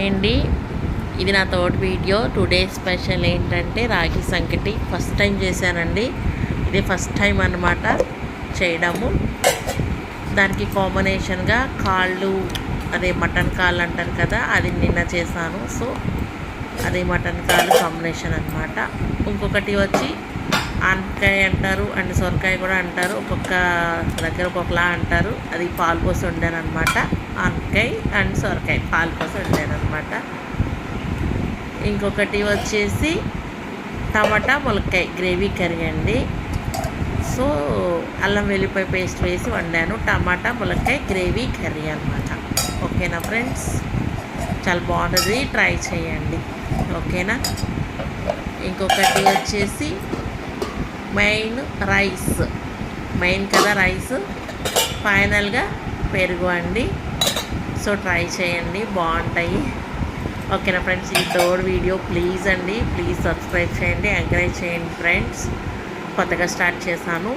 Hi అండి, ఇది నా థర్డ్ వీడియో. టుడే స్పెషల్ ఏంటంటే రాగి సంకటి. ఫస్ట్ టైం చేశానండి, ఇది ఫస్ట్ టైం అన్నమాట చేయడము. దానికి కాంబినేషన్గా కాళ్ళు, అదే మటన్ కాళ్ళు అంటారు కదా, అది నిన్న చేశాను. సో అదే మటన్ కాళ్ళు కాంబినేషన్ అనమాట. ఇంకొకటి వచ్చి ఆనపకాయ అంటారు అండ్ సొరకాయ కూడా అంటారు, ఒక్కొక్క దగ్గర ఒక్కొక్కలా అంటారు. అది పాలు పోసి వండాను అనమాట. ఆనపకాయ అండ్ సొరకాయ పాలు పోసి వండాను అనమాట. ఇంకొకటి వచ్చేసి టమాటా ములక్కాయ గ్రేవీ కర్రీ అండి. సో అల్లం వెల్లిపాయ పేస్ట్ వేసి వండాను, టమాటా ములక్కాయ గ్రేవీ కర్రీ అనమాట. ఓకేనా ఫ్రెండ్స్, చాలా బాగుంటుంది, ట్రై చేయండి. ఓకేనా. ఇంకొకటి వచ్చేసి మెయిన్ కదా రైస్, ఫైనల్గా పెరుగు అండి. సో ట్రై చేయండి, బాగుంటాయి. ఓకేనా ఫ్రెండ్స్, ఈ థర్డ్ వీడియో. ప్లీజ్ సబ్స్క్రైబ్ చేయండి, ఎంకరేజ్ చేయండి ఫ్రెండ్స్. కొత్తగా స్టార్ట్ చేశాను.